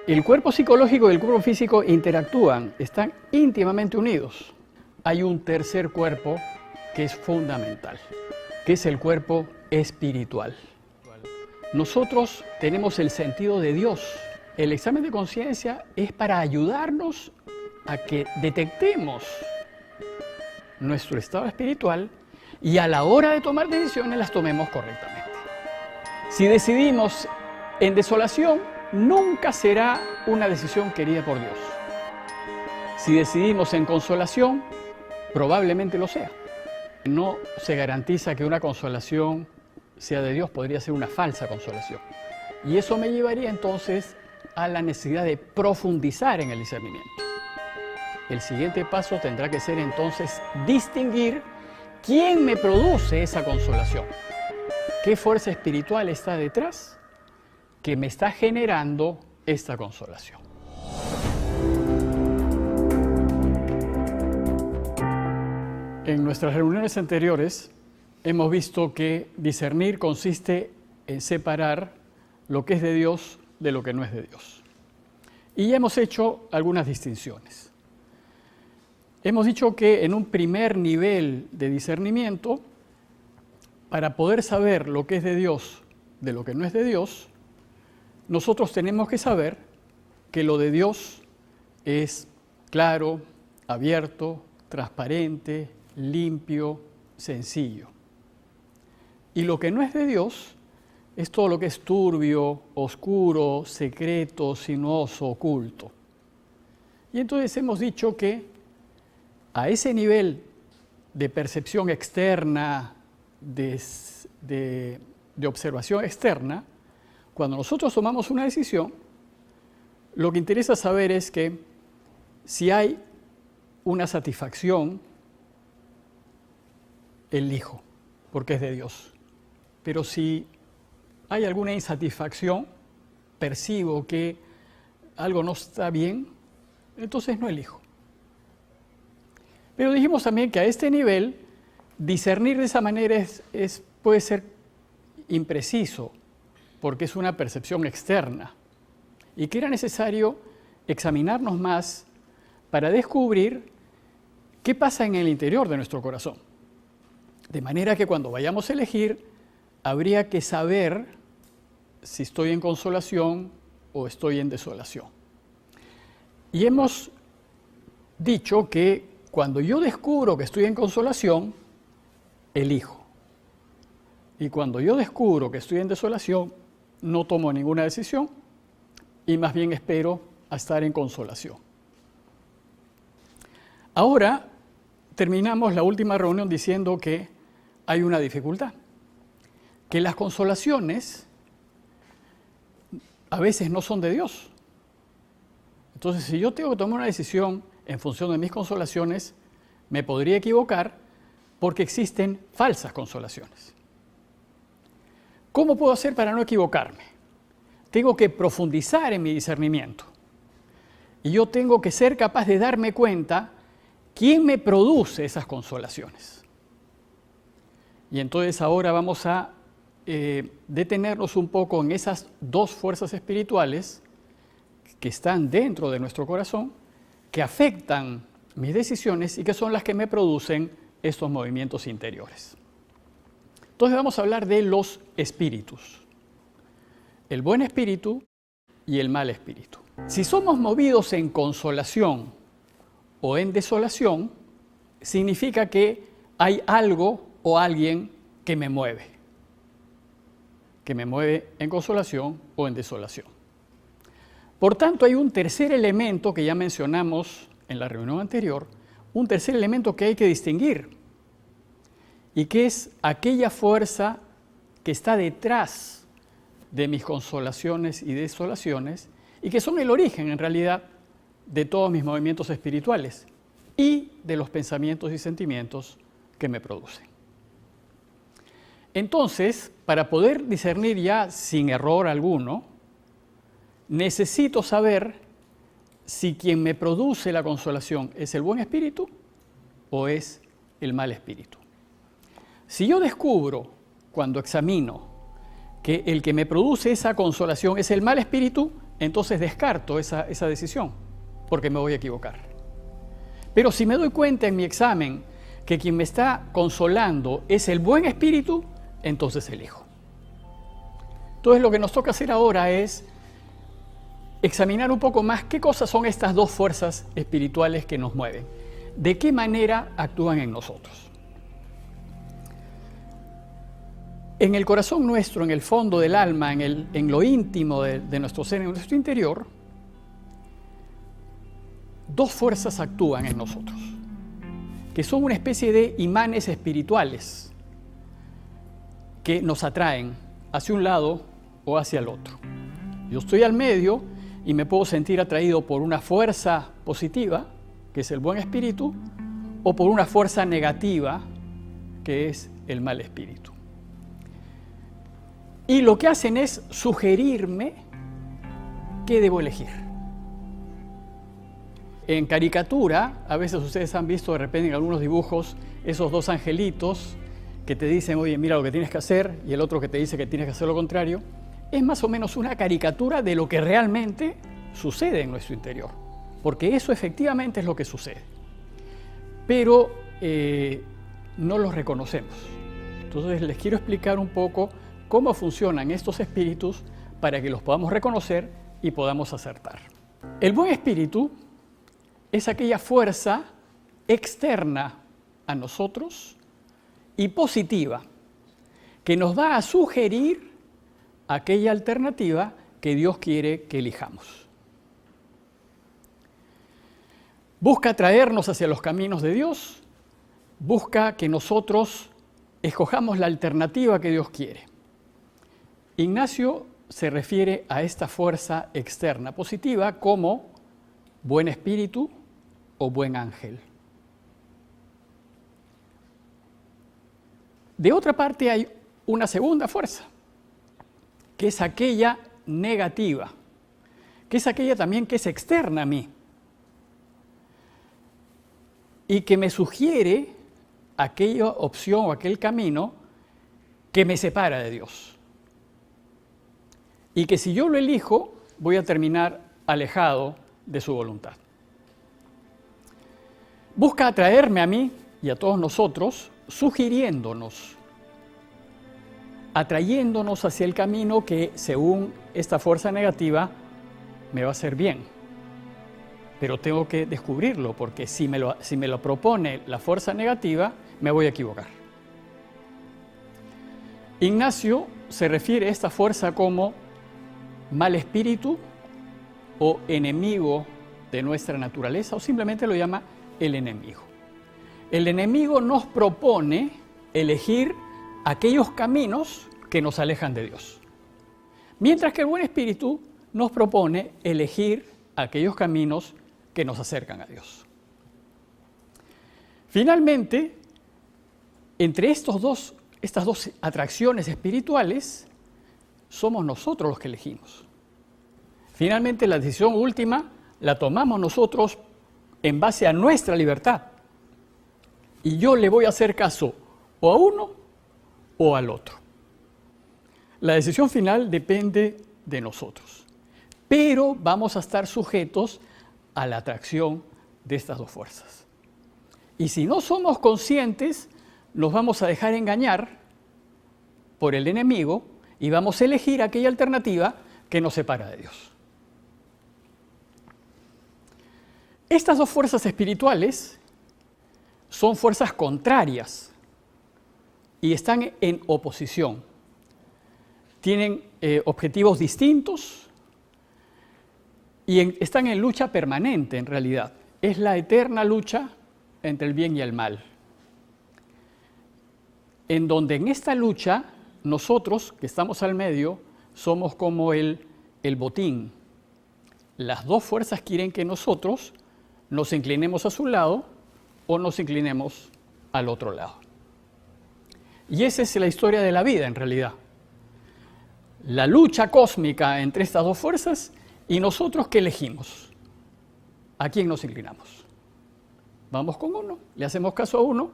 El cuerpo psicológico y el cuerpo físico interactúan, están íntimamente unidos. Hay un tercer cuerpo que es fundamental, que es el cuerpo espiritual. Nosotros tenemos el sentido de Dios. El examen de conciencia es para ayudarnos a que detectemos nuestro estado espiritual y a la hora de tomar decisiones las tomemos correctamente. Si decidimos en desolación, nunca será una decisión querida por Dios. Si decidimos en consolación, probablemente lo sea. No se garantiza que una consolación sea de Dios, podría ser una falsa consolación. Y eso me llevaría entonces a la necesidad de profundizar en el discernimiento. El siguiente paso tendrá que ser entonces distinguir quién me produce esa consolación. ¿Qué fuerza espiritual está detrás que me está generando esta consolación? En nuestras reuniones anteriores hemos visto que discernir consiste en separar lo que es de Dios de lo que no es de Dios. Y ya hemos hecho algunas distinciones. Hemos dicho que en un primer nivel de discernimiento, para poder saber lo que es de Dios de lo que no es de Dios, nosotros tenemos que saber que lo de Dios es claro, abierto, transparente, limpio, sencillo. Y lo que no es de Dios es todo lo que es turbio, oscuro, secreto, sinuoso, oculto. Y entonces hemos dicho que a ese nivel de percepción externa, de observación externa, cuando nosotros tomamos una decisión, lo que interesa saber es que si hay una satisfacción, elijo, porque es de Dios. Pero si hay alguna insatisfacción, percibo que algo no está bien, entonces no elijo. Pero dijimos también que a este nivel, discernir de esa manera puede ser impreciso, porque es una percepción externa, y que era necesario examinarnos más para descubrir qué pasa en el interior de nuestro corazón. De manera que cuando vayamos a elegir, habría que saber si estoy en consolación o estoy en desolación. Y hemos dicho que cuando yo descubro que estoy en consolación, elijo. Y cuando yo descubro que estoy en desolación, no tomo ninguna decisión y más bien espero a estar en consolación. Ahora terminamos la última reunión diciendo que hay una dificultad, que las consolaciones a veces no son de Dios. Entonces, si yo tengo que tomar una decisión en función de mis consolaciones, me podría equivocar porque existen falsas consolaciones. ¿Cómo puedo hacer para no equivocarme? Tengo que profundizar en mi discernimiento. Y yo tengo que ser capaz de darme cuenta quién me produce esas consolaciones. Y entonces ahora vamos a detenernos un poco en esas dos fuerzas espirituales que están dentro de nuestro corazón, que afectan mis decisiones y que son las que me producen estos movimientos interiores. Entonces vamos a hablar de los espíritus, el buen espíritu y el mal espíritu. Si somos movidos en consolación o en desolación, significa que hay algo o alguien que me mueve en consolación o en desolación. Por tanto, hay un tercer elemento que ya mencionamos en la reunión anterior, un tercer elemento que hay que distinguir, y que es aquella fuerza que está detrás de mis consolaciones y desolaciones, y que son el origen, en realidad, de todos mis movimientos espirituales y de los pensamientos y sentimientos que me producen. Entonces, para poder discernir ya sin error alguno, necesito saber si quien me produce la consolación es el buen espíritu o es el mal espíritu. Si yo descubro, cuando examino, que el que me produce esa consolación es el mal espíritu, entonces descarto esa decisión, porque me voy a equivocar. Pero si me doy cuenta en mi examen que quien me está consolando es el buen espíritu, entonces elijo. Entonces lo que nos toca hacer ahora es examinar un poco más qué cosas son estas dos fuerzas espirituales que nos mueven, de qué manera actúan en nosotros. En el corazón nuestro, en el fondo del alma, en lo íntimo de nuestro ser, en nuestro interior, dos fuerzas actúan en nosotros, que son una especie de imanes espirituales que nos atraen hacia un lado o hacia el otro. Yo estoy al medio y me puedo sentir atraído por una fuerza positiva, que es el buen espíritu, o por una fuerza negativa, que es el mal espíritu. Y lo que hacen es sugerirme qué debo elegir. En caricatura, a veces ustedes han visto de repente en algunos dibujos esos dos angelitos que te dicen, oye, mira lo que tienes que hacer, y el otro que te dice que tienes que hacer lo contrario. Es más o menos una caricatura de lo que realmente sucede en nuestro interior, porque eso efectivamente es lo que sucede. Pero no los reconocemos. Entonces les quiero explicar un poco cómo funcionan estos espíritus para que los podamos reconocer y podamos acertar. El buen espíritu es aquella fuerza externa a nosotros y positiva que nos va a sugerir aquella alternativa que Dios quiere que elijamos. Busca traernos hacia los caminos de Dios, busca que nosotros escojamos la alternativa que Dios quiere. Ignacio se refiere a esta fuerza externa positiva como buen espíritu o buen ángel. De otra parte hay una segunda fuerza, que es aquella negativa, que es aquella también que es externa a mí y que me sugiere aquella opción o aquel camino que me separa de Dios. Y que si yo lo elijo, voy a terminar alejado de su voluntad. Busca atraerme a mí y a todos nosotros, sugiriéndonos, atrayéndonos hacia el camino que, según esta fuerza negativa, me va a hacer bien. Pero tengo que descubrirlo, porque si me lo propone la fuerza negativa, me voy a equivocar. Ignacio se refiere a esta fuerza como mal espíritu o enemigo de nuestra naturaleza, o simplemente lo llama el enemigo. El enemigo nos propone elegir aquellos caminos que nos alejan de Dios, mientras que el buen espíritu nos propone elegir aquellos caminos que nos acercan a Dios. Finalmente, entre estas dos atracciones espirituales, somos nosotros los que elegimos. Finalmente, la decisión última la tomamos nosotros en base a nuestra libertad. Y yo le voy a hacer caso o a uno o al otro. La decisión final depende de nosotros, pero vamos a estar sujetos a la atracción de estas dos fuerzas. Y si no somos conscientes, nos vamos a dejar engañar por el enemigo y vamos a elegir aquella alternativa que nos separa de Dios. Estas dos fuerzas espirituales son fuerzas contrarias y están en oposición. Tienen objetivos distintos y están en lucha permanente en realidad. Es la eterna lucha entre el bien y el mal. En donde en esta lucha nosotros, que estamos al medio, somos como el botín. Las dos fuerzas quieren que nosotros nos inclinemos a su lado o nos inclinemos al otro lado. Y esa es la historia de la vida en realidad. La lucha cósmica entre estas dos fuerzas y nosotros ¿qué elegimos? ¿A quién nos inclinamos? ¿Vamos con uno? ¿Le hacemos caso a uno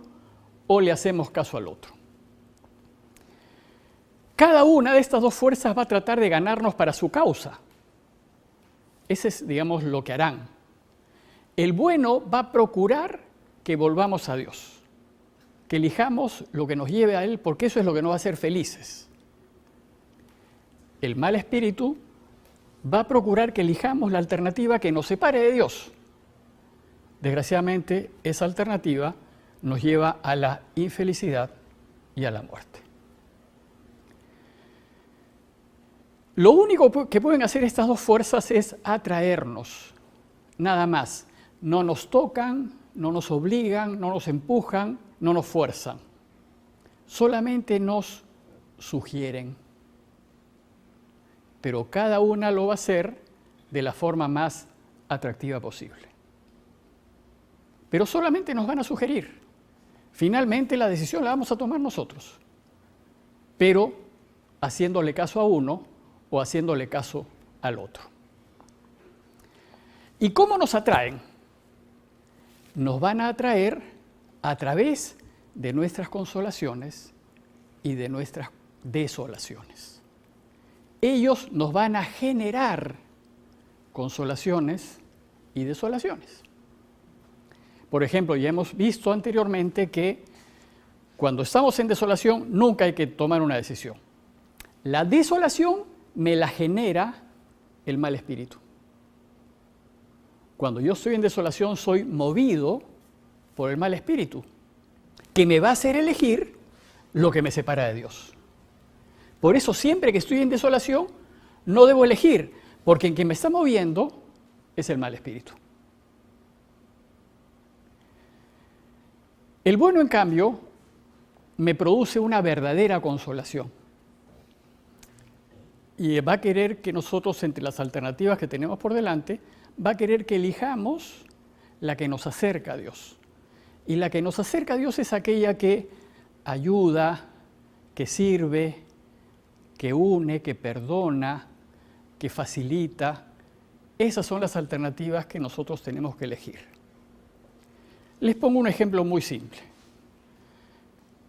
o le hacemos caso al otro? Cada una de estas dos fuerzas va a tratar de ganarnos para su causa. Ese es, digamos, lo que harán. El bueno va a procurar que volvamos a Dios, que elijamos lo que nos lleve a Él, porque eso es lo que nos va a hacer felices. El mal espíritu va a procurar que elijamos la alternativa que nos separe de Dios. Desgraciadamente, esa alternativa nos lleva a la infelicidad y a la muerte. Lo único que pueden hacer estas dos fuerzas es atraernos, nada más. No nos tocan, no nos obligan, no nos empujan, no nos fuerzan. Solamente nos sugieren. Pero cada una lo va a hacer de la forma más atractiva posible. Pero solamente nos van a sugerir. Finalmente la decisión la vamos a tomar nosotros, pero haciéndole caso a uno o haciéndole caso al otro. ¿Y cómo nos atraen? Nos van a atraer a través de nuestras consolaciones y de nuestras desolaciones. Ellos nos van a generar consolaciones y desolaciones. Por ejemplo, ya hemos visto anteriormente que cuando estamos en desolación nunca hay que tomar una decisión. La desolación me la genera el mal espíritu. Cuando yo estoy en desolación soy movido por el mal espíritu, que me va a hacer elegir lo que me separa de Dios. Por eso siempre que estoy en desolación no debo elegir, porque quien me está moviendo es el mal espíritu. El bueno, en cambio, me produce una verdadera consolación. Y va a querer que nosotros, entre las alternativas que tenemos por delante, va a querer que elijamos la que nos acerca a Dios. Y la que nos acerca a Dios es aquella que ayuda, que sirve, que une, que perdona, que facilita. Esas son las alternativas que nosotros tenemos que elegir. Les pongo un ejemplo muy simple,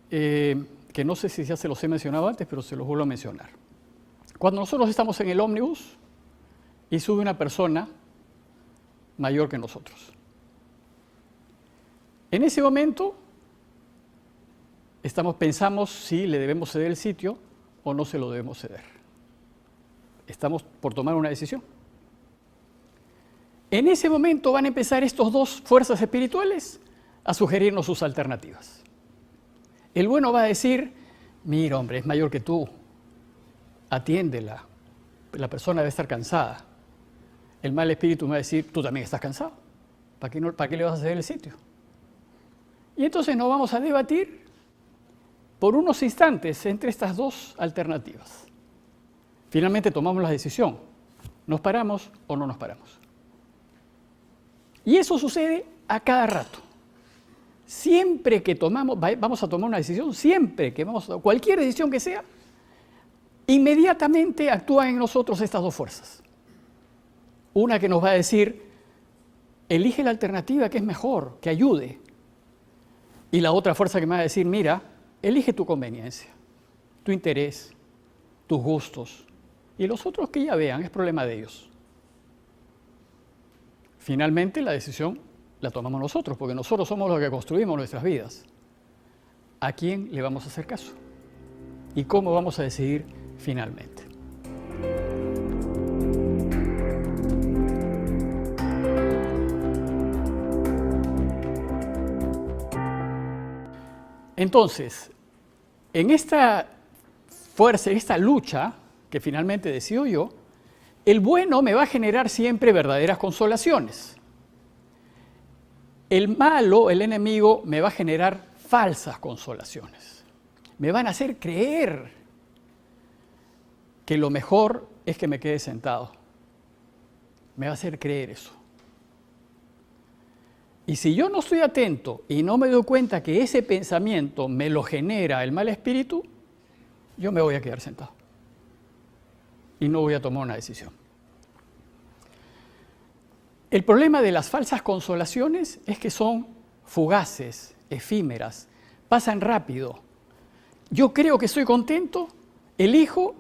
que no sé si ya se los he mencionado antes, pero se los vuelvo a mencionar. Cuando nosotros estamos en el ómnibus y sube una persona mayor que nosotros. En ese momento pensamos si le debemos ceder el sitio o no se lo debemos ceder. Estamos por tomar una decisión. En ese momento van a empezar estas dos fuerzas espirituales a sugerirnos sus alternativas. El bueno va a decir, mira hombre, es mayor que tú, atiéndela, la persona debe estar cansada. El mal espíritu me va a decir, tú también estás cansado, ¿para qué le vas a ceder el sitio? Y entonces nos vamos a debatir por unos instantes entre estas dos alternativas. Finalmente tomamos la decisión, ¿nos paramos o no nos paramos? Y eso sucede a cada rato. Siempre que vamos a tomar una decisión, cualquier decisión que sea, inmediatamente actúan en nosotros estas dos fuerzas. Una que nos va a decir, elige la alternativa que es mejor, que ayude. Y la otra fuerza que me va a decir, mira, elige tu conveniencia, tu interés, tus gustos. Y los otros que ya vean, es problema de ellos. Finalmente, la decisión la tomamos nosotros, porque nosotros somos los que construimos nuestras vidas. ¿A quién le vamos a hacer caso? ¿Y cómo vamos a decidir finalmente? Entonces, en esta fuerza, en esta lucha que finalmente decido yo, el bueno me va a generar siempre verdaderas consolaciones. El malo, el enemigo, me va a generar falsas consolaciones. Me van a hacer creer que lo mejor es que me quede sentado. Me va a hacer creer eso. Y si yo no estoy atento y no me doy cuenta que ese pensamiento me lo genera el mal espíritu, yo me voy a quedar sentado. Y no voy a tomar una decisión. El problema de las falsas consolaciones es que son fugaces, efímeras, pasan rápido. Yo creo que estoy contento, elijo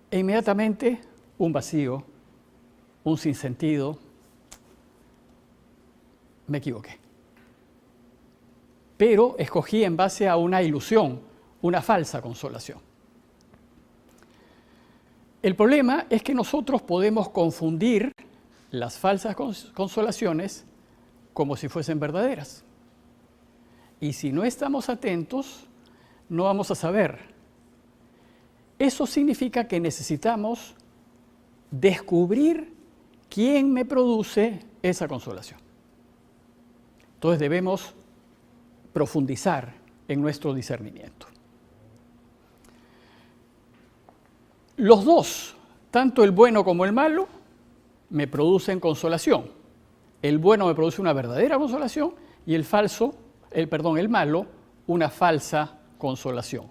e inmediatamente un vacío, un sinsentido, me equivoqué. Pero escogí en base a una ilusión, una falsa consolación. El problema es que nosotros podemos confundir las falsas consolaciones como si fuesen verdaderas. Y si no estamos atentos, no vamos a saber. Eso significa que necesitamos descubrir quién me produce esa consolación. Entonces debemos profundizar en nuestro discernimiento. Los dos, tanto el bueno como el malo, me producen consolación. El bueno me produce una verdadera consolación y el malo, una falsa consolación.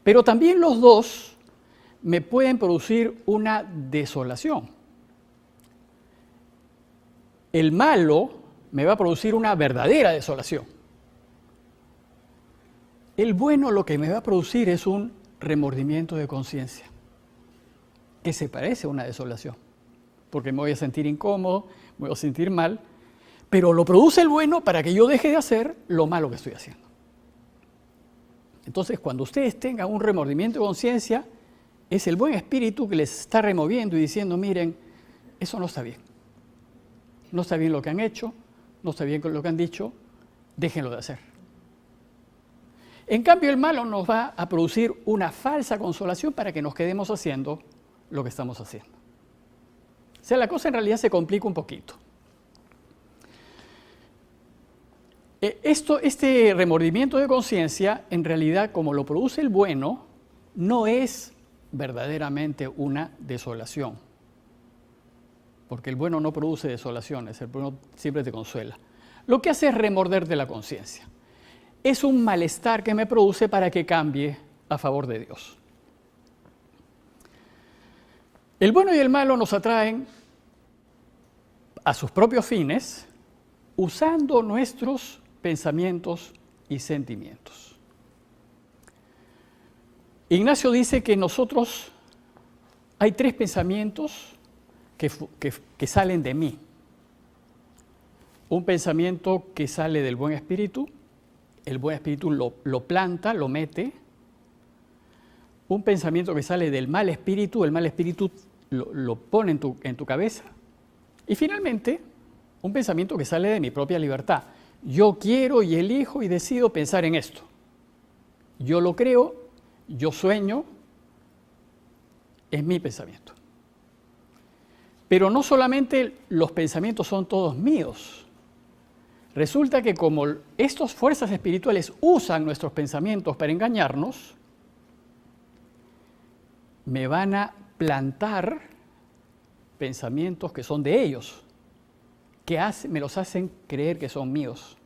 Pero también los dos me pueden producir una desolación. El malo me va a producir una verdadera desolación. El bueno lo que me va a producir es un remordimiento de conciencia, que se parece a una desolación, porque me voy a sentir incómodo, me voy a sentir mal, pero lo produce el bueno para que yo deje de hacer lo malo que estoy haciendo. Entonces, cuando ustedes tengan un remordimiento de conciencia, es el buen espíritu que les está removiendo y diciendo, miren, eso no está bien. No está bien lo que han hecho, no está bien lo que han dicho, déjenlo de hacer. En cambio, el malo nos va a producir una falsa consolación para que nos quedemos haciendo lo que estamos haciendo. O sea, la cosa en realidad se complica un poquito. Este remordimiento de conciencia, en realidad, como lo produce el bueno, no es verdaderamente una desolación. Porque el bueno no produce desolaciones, el bueno siempre te consuela. Lo que hace es remorderte la conciencia. Es un malestar que me produce para que cambie a favor de Dios. El bueno y el malo nos atraen a sus propios fines usando nuestros pensamientos y sentimientos. Ignacio dice que nosotros hay 3 pensamientos que salen de mí. Un pensamiento que sale del buen espíritu, el buen espíritu lo planta, lo mete. Un pensamiento que sale del mal espíritu, el mal espíritu lo pone en tu cabeza. Y finalmente, un pensamiento que sale de mi propia libertad. Yo quiero y elijo y decido pensar en esto. Yo lo creo, yo sueño, es mi pensamiento. Pero no solamente los pensamientos son todos míos. Resulta que como estas fuerzas espirituales usan nuestros pensamientos para engañarnos, me van a plantar pensamientos que son de ellos, que me los hacen creer que son míos.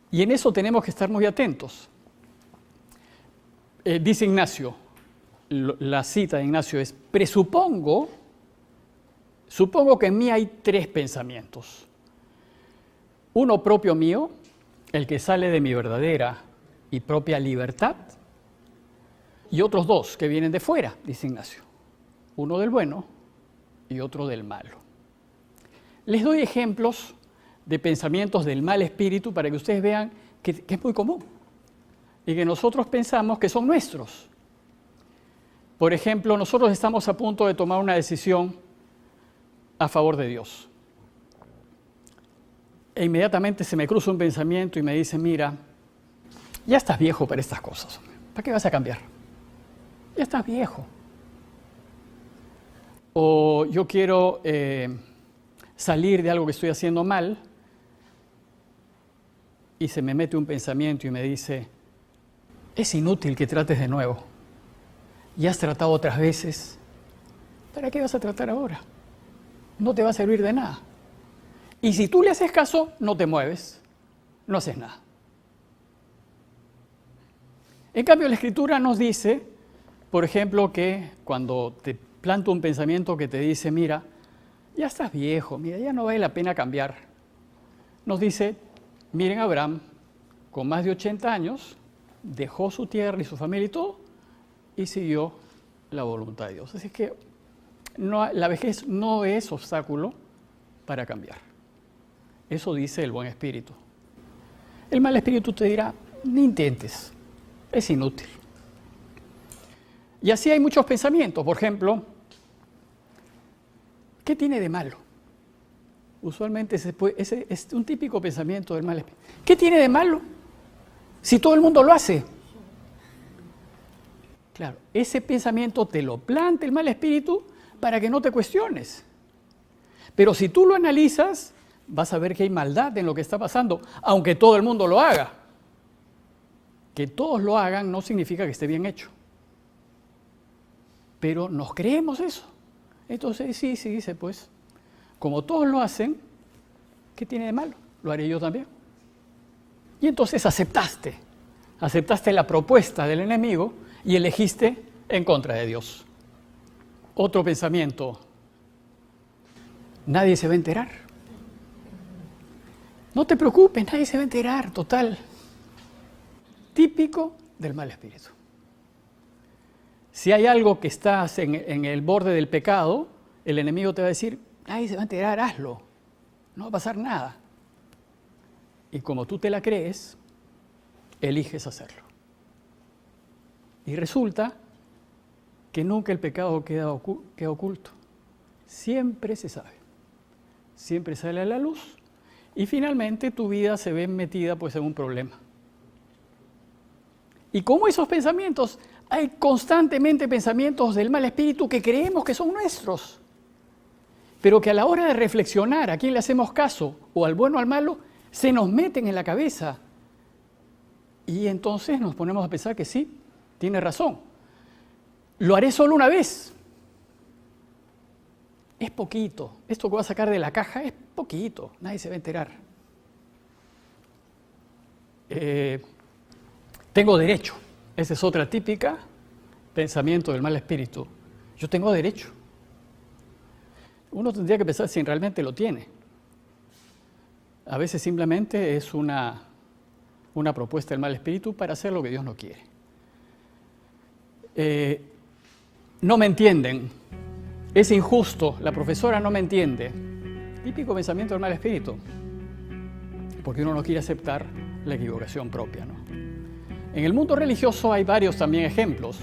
Y en eso tenemos que estar muy atentos. Dice Ignacio, la cita de Ignacio es, supongo que en mí hay 3 pensamientos. Uno propio mío, el que sale de mi verdadera y propia libertad, y otros 2 que vienen de fuera, dice Ignacio. Uno del bueno y otro del malo. Les doy ejemplos de pensamientos del mal espíritu para que ustedes vean que es muy común y que nosotros pensamos que son nuestros. Por ejemplo, nosotros estamos a punto de tomar una decisión a favor de Dios. E inmediatamente se me cruza un pensamiento y me dice, mira, ya estás viejo para estas cosas. ¿Para qué vas a cambiar? Ya estás viejo. O yo quiero salir de algo que estoy haciendo mal y se me mete un pensamiento y me dice, es inútil que trates de nuevo. Ya has tratado otras veces. ¿Para qué vas a tratar ahora? No te va a servir de nada. Y si tú le haces caso, no te mueves, no haces nada. En cambio, la Escritura nos dice, por ejemplo, que cuando te planta un pensamiento que te dice, mira, ya estás viejo, mira, ya no vale la pena cambiar. Nos dice, miren, Abraham, con más de 80 años, dejó su tierra y su familia y todo, y siguió la voluntad de Dios. Así que la vejez no es obstáculo para cambiar. Eso dice el buen espíritu. El mal espíritu te dirá, ni intentes, es inútil. Y así hay muchos pensamientos. Por ejemplo, ¿qué tiene de malo? Usualmente ese es un típico pensamiento del mal espíritu. ¿Qué tiene de malo si todo el mundo lo hace? Claro, ese pensamiento te lo plantea el mal espíritu para que no te cuestiones. Pero si tú lo analizas, vas a ver que hay maldad en lo que está pasando, aunque todo el mundo lo haga. Que todos lo hagan no significa que esté bien hecho. Pero nos creemos eso. Entonces, sí, dice, pues, como todos lo hacen, ¿qué tiene de malo? Lo haré yo también. Y entonces aceptaste la propuesta del enemigo y elegiste en contra de Dios. Otro pensamiento, nadie se va a enterar. No te preocupes, nadie se va a enterar, total. Típico del mal espíritu. Si hay algo que estás en el borde del pecado, el enemigo te va a decir, nadie se va a enterar, hazlo, no va a pasar nada. Y como tú te la crees, eliges hacerlo. Y resulta que nunca el pecado queda oculto. Siempre se sabe. Siempre sale a la luz. Y finalmente tu vida se ve metida pues en un problema. Y como esos pensamientos, hay constantemente pensamientos del mal espíritu que creemos que son nuestros. Pero que a la hora de reflexionar a quién le hacemos caso, o al bueno o al malo, se nos meten en la cabeza. Y entonces nos ponemos a pensar que sí, tiene razón. Lo haré solo una vez. Es poquito. Esto que voy a sacar de la caja es poquito. Nadie se va a enterar. Tengo derecho. Esa es otra típica pensamiento del mal espíritu. Yo tengo derecho. Uno tendría que pensar si realmente lo tiene. A veces simplemente es una propuesta del mal espíritu para hacer lo que Dios no quiere. No me entienden. Es injusto. La profesora no me entiende. Típico pensamiento del mal espíritu. Porque uno no quiere aceptar la equivocación propia, ¿no? En el mundo religioso hay varios también ejemplos.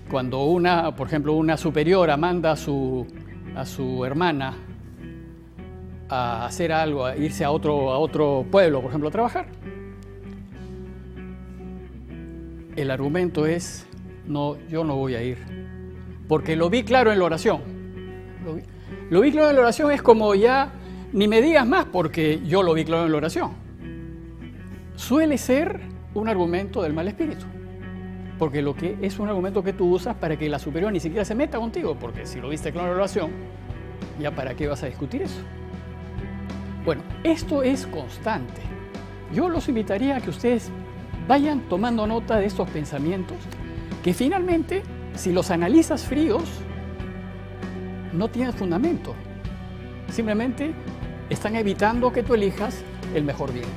Cuando por ejemplo, una superiora manda a su hermana a hacer algo, a irse a otro pueblo, por ejemplo, a trabajar. El argumento es, no, yo no voy a ir, porque lo vi claro en la oración. Lo vi claro en la oración es como ya, ni me digas más porque yo lo vi claro en la oración. Suele ser un argumento del mal espíritu, porque lo que es un argumento que tú usas para que la superior ni siquiera se meta contigo, porque si lo viste claro en la oración, ya para qué vas a discutir eso. Bueno, esto es constante. Yo los invitaría a que ustedes vayan tomando nota de estos pensamientos que finalmente, si los analizas fríos, no tienen fundamento. Simplemente están evitando que tú elijas el mejor bien.